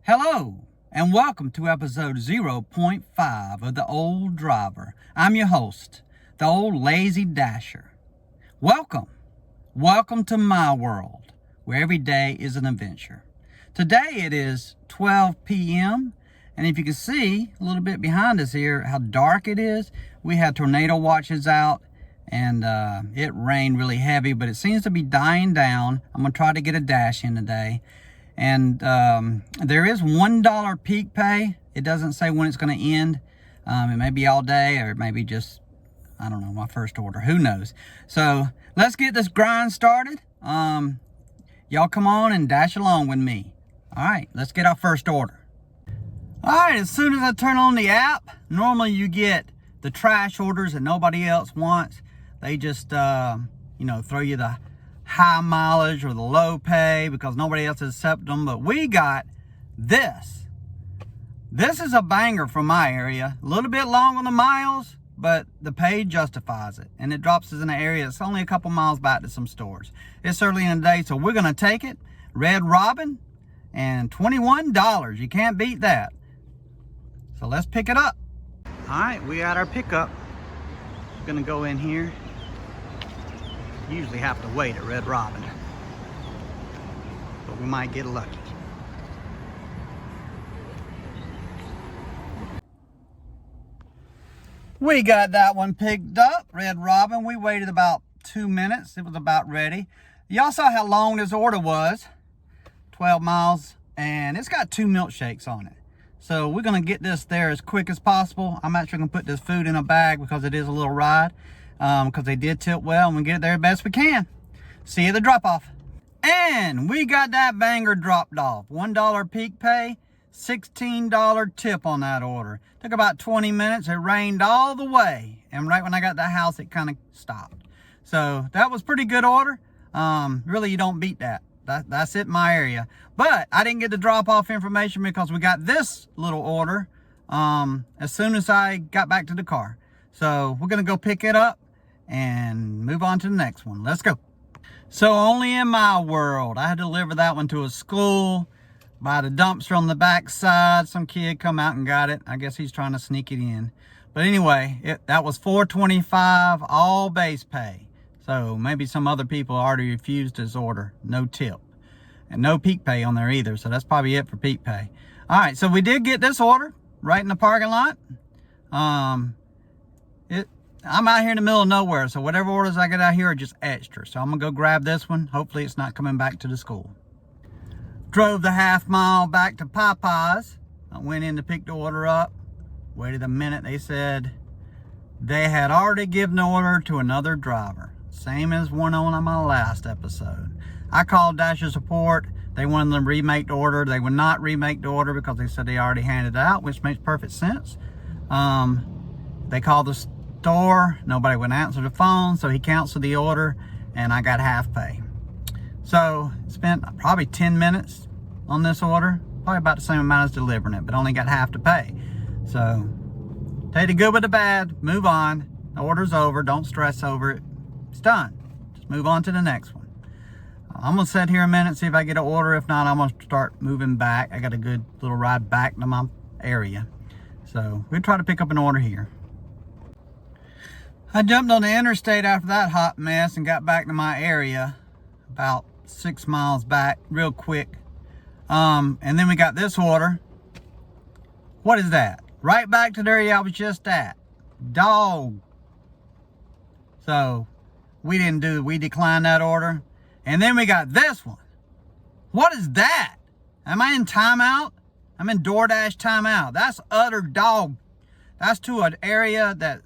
Hello, and welcome to episode 0.5 of The Old Driver. I'm your host, the Old Lazy Dasher. Welcome to my world, where every day is an adventure. Today it is 12 p.m., and if you can see a little bit behind us here how dark it is, we had tornado watches out, and it rained really heavy, but it seems to be dying down. I'm going to try to get a dash in today. And there is $1 peak pay. It doesn't say when it's going to end. It may be all day, or it may be just, I don't know, my first order. Who knows? So let's get this grind started. Y'all come on and dash along with me. All right, let's get our first order. All right, as soon as I turn on the app, normally you get the trash orders that nobody else wants. They just, throw you the high mileage or the low pay because nobody else has accepted them. But we got this. This is a banger from my area. A little bit long on the miles, but the pay justifies it. And it drops us in an area that's only a couple miles back to some stores. It's early in the day, so we're going to take it. Red Robin and $21. You can't beat that. So let's pick it up. All right, we got our pickup. We're going to go in here. Usually have to wait at Red Robin, but we might get lucky. We got that one picked up, Red Robin. We waited about 2 minutes. It was about ready. Y'all saw how long this order was, 12 miles, and it's got 2 milkshakes on it. So we're gonna get this there as quick as possible. I'm actually gonna put this food in a bag because it is a little ride. Because they did tip well, and we get it there as best we can. See you at the drop-off. And we got that banger dropped off. $1 peak pay, $16 tip on that order. Took about 20 minutes. It rained all the way. And right when I got to the house, it kind of stopped. So that was pretty good order. Really, you don't beat that. That's it in my area. But I didn't get the drop-off information because we got this little order as soon as I got back to the car. So we're going to go pick it up and move on to the next one. Let's go. So only in my world, I had to deliver that one to a school by the dumpster on the back side. Some kid come out and got it. I guess he's trying to sneak it in. But anyway, that was $4.25 all base pay. So maybe some other people already refused his order. No tip. And no peak pay on there either. So that's probably it for peak pay. All right, so we did get this order right in the parking lot. I'm out here in the middle of nowhere, so whatever orders I get out here are just extra. So I'm gonna go grab this one. Hopefully it's not coming back to the school. Drove the half mile back to Popeyes. I went in to pick the order up. Waited a minute. They said they had already given the order to another driver. Same as one on my last episode. I called Dasher support. They wanted them to remake the order. They would not remake the order because they said they already handed it out, which makes perfect sense. They called the store. Nobody would answer the phone, so he canceled the order, and I got half pay. So spent probably 10 minutes on this order. Probably about the same amount as delivering it, but only got half to pay. So take the good with the bad. Move on. The order's over. Don't stress over it. It's done. Just move on to the next one. I'm going to sit here a minute, see if I get an order. If not, I'm going to start moving back. I got a good little ride back to my area. So we'll try to pick up an order here. I jumped on the interstate after that hot mess and got back to my area about 6 miles back real quick. And then we got this order. What is that? Right back to the area I was just at. Dog. So we declined that order. And then we got this one. What is that? Am I in timeout? I'm in Doordash timeout. That's utter dog. That's to an area that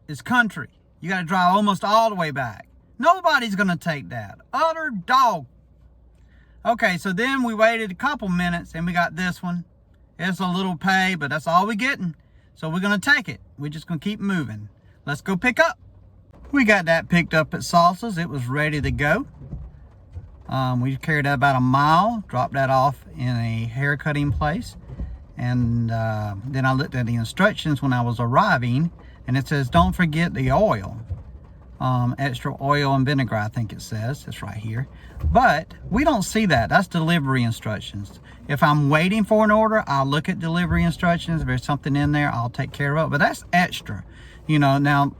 is country. You got to drive almost all the way back. Nobody's going to take that. Utter dog. Okay, so then we waited a couple minutes and we got this one. It's a little pay, but that's all we're getting. So we're going to take it. We're just going to keep moving. Let's go pick up. We got that picked up at Salsa's. It was ready to go. We carried that about a mile, dropped that off in a hair cutting place. And then I looked at the instructions when I was arriving, and it says, don't forget the oil. extra oil and vinegar, I think it says. It's right here. But we don't see that. That's delivery instructions. If I'm waiting for an order, I'll look at delivery instructions. If there's something in there, I'll take care of it. But that's extra. You know, now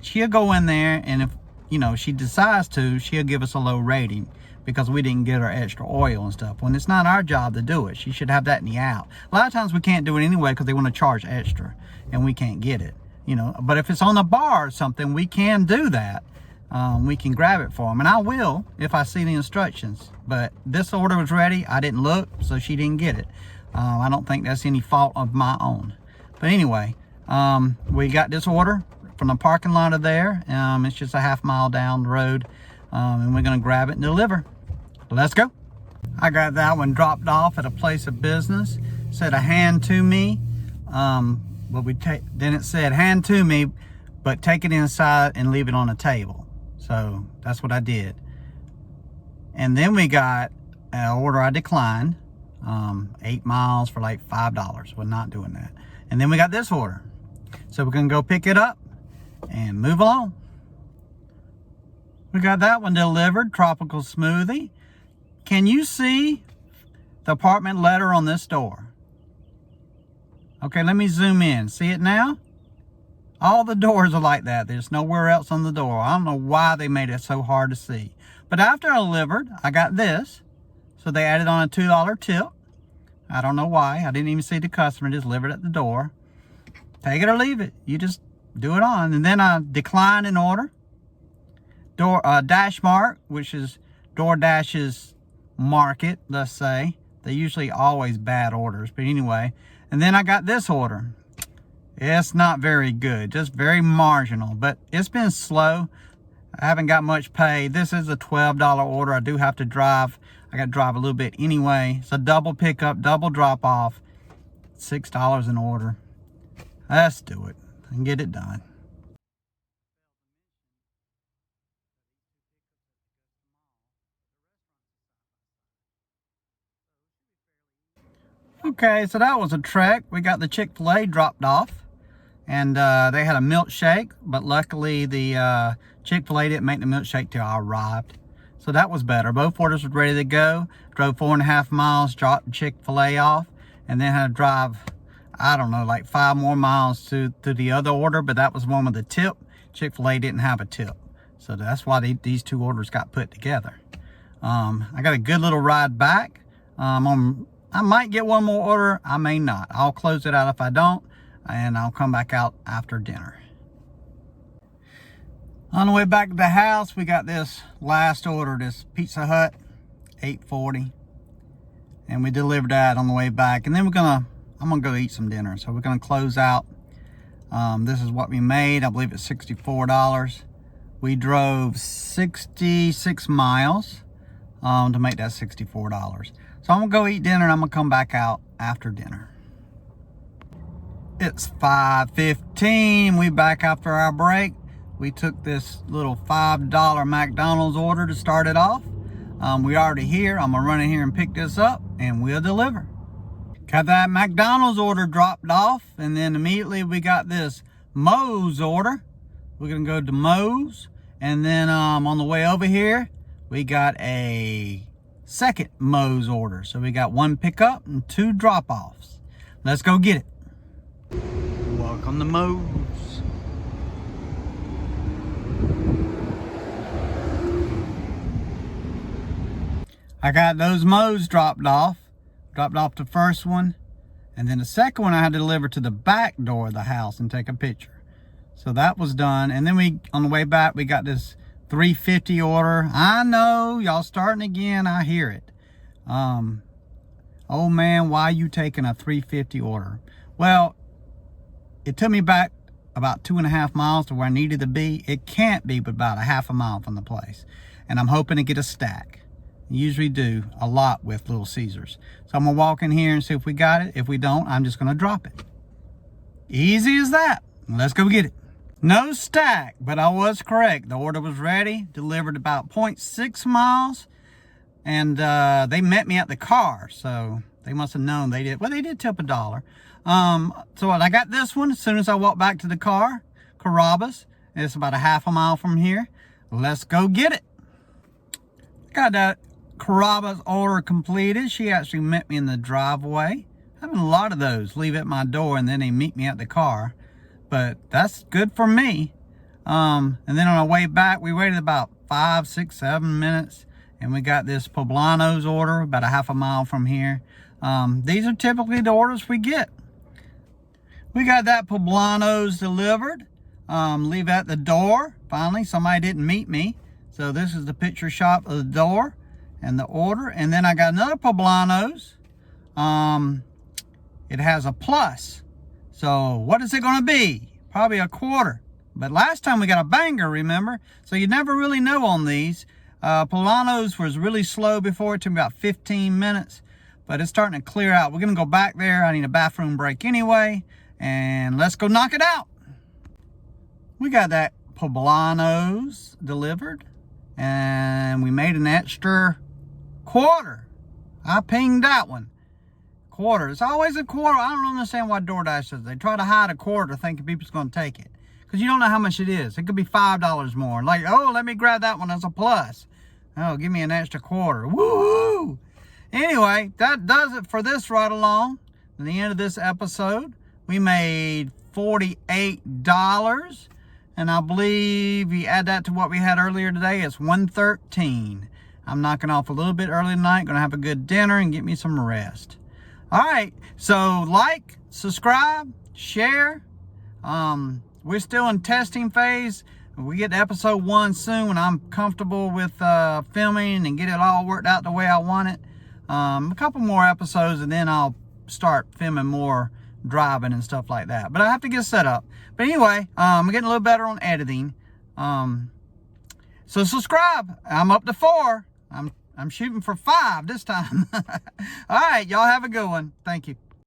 she'll go in there, and if, you know, she decides to, she'll give us a low rating because we didn't get her extra oil and stuff. When it's not our job to do it, she should have that in the out. A lot of times we can't do it anyway because they want to charge extra and we can't get it. You know, but if it's on the bar or something, we can do that. We can grab it for them, and I will if I see the instructions. But this order was ready. I didn't look, so she didn't get it. I don't think that's any fault of my own. But anyway, we got this order from the parking lot of there. It's just a half mile down the road, and we're gonna grab it and deliver. Let's go. I got that one dropped off at a place of business. It said a hand to me. But then it said hand to me, but take it inside and leave it on a table. So that's what I did. And then we got an order I declined, 8 miles for like $5. We're not doing that. And then we got this order. So we're gonna go pick it up and move along. We got that one delivered, tropical smoothie. Can you see the apartment letter on this door? Okay, let me zoom in. See it now? All the doors are like that. There's nowhere else on the door. I don't know why they made it so hard to see. But after I delivered, I got this. So they added on a $2 tip. I don't know why. I didn't even see the customer, just delivered at the door. Take it or leave it. You just do it on. And then I declined an order. Dash Mart, which is Doordash's market, let's say. They usually always bad orders, but anyway. And then I got this order. It's not very good, just very marginal, but it's been slow. I haven't got much pay. This is a $12 order. I do have to drive. I got to drive a little bit anyway. It's a double pickup, double drop off. $6 an order. Let's do it and get it done. Okay, so that was a trek. We got the Chick-fil-A dropped off, and they had a milkshake, but luckily the Chick-fil-A didn't make the milkshake till I arrived. So that was better. Both orders were ready to go. Drove 4.5 miles, dropped Chick-fil-A off, and then had to drive, I don't know, like 5 more miles to the other order, but that was one with a tip. Chick-fil-A didn't have a tip. So that's why these two orders got put together. I got a good little ride back. I might get one more order. I may not. I'll close it out if I don't, and I'll come back out after dinner. On the way back to the house, we got this last order, this Pizza Hut, $8.40. And we delivered that on the way back. And then I'm gonna go eat some dinner. So we're gonna close out. This is what we made. I believe it's $64. We drove 66 miles to make that $64. So I'm gonna go eat dinner and I'm gonna come back out after dinner. It's 5:15. We back after our break. We took this little $5 McDonald's order to start it off. We already here. I'm gonna run in here and pick this up and we'll deliver. Got that McDonald's order dropped off, and then immediately we got this Moe's order. We're gonna go to Moe's, and then on the way over here, we got a second Moe's order. So we got 1 pickup and 2 drop-offs. Let's go get it. Welcome to Moe's. I got those Moe's dropped off. Dropped off the first one, and then the second one I had to deliver to the back door of the house and take a picture. So that was done. And then on the way back, we got this $3.50 order. I know, y'all starting again, I hear it. Oh man, why you taking a $3.50 order? Well, it took me back about 2.5 miles to where I needed to be. It can't be but about a half a mile from the place. And I'm hoping to get a stack. Usually do a lot with Little Caesars. So I'm gonna walk in here and see if we got it. If we don't, I'm just gonna drop it. Easy as that. Let's go get it. No stack, but I was correct. The order was ready, delivered about 0.6 miles, and they met me at the car, so they must have known they did. Well, they did tip $1. So I got this one as soon as I walked back to the car, Carrabba's, It's about a half a mile from here. Let's go get it. Got that Corolla's order completed. She actually met me in the driveway. Having a lot of those leave at my door and then they meet me at the car. But that's good for me. And then on our way back, we waited about 5, 6, 7 minutes. And we got this Poblano's order about a half a mile from here. These are typically the orders we get. We got that Poblano's delivered. Leave at the door. Finally, somebody didn't meet me. So this is the picture shot of the door and the order. And then I got another Poblano's. It has a plus. So what is it going to be? Probably a quarter. But last time we got a banger, remember? So you never really know on these. Poblano's was really slow before. It took about 15 minutes. But it's starting to clear out. We're going to go back there. I need a bathroom break anyway. And let's go knock it out. We got that Poblano's delivered. And we made an extra quarter. I pinged that one. Quarter. It's always a quarter. I don't understand why Doordash does. They try to hide a quarter thinking people's going to take it. Because you don't know how much it is. It could be $5 more. Like, oh, let me grab that one as a plus. Oh, give me an extra quarter. Woohoo! Anyway, that does it for this ride along. At the end of this episode, we made $48. And I believe you add that to what we had earlier today, it's $113. I'm knocking off a little bit early tonight. Going to have a good dinner and get me some rest. All right. So like, subscribe, share. We're still in testing phase. We get to episode 1 soon when I'm comfortable with filming and get it all worked out the way I want it. A couple more episodes and then I'll start filming more driving and stuff like that, but I have to get set up. But anyway, I'm getting a little better on editing, so subscribe. I'm up to 4. I'm shooting for 5 this time. All right, y'all have a good one. Thank you.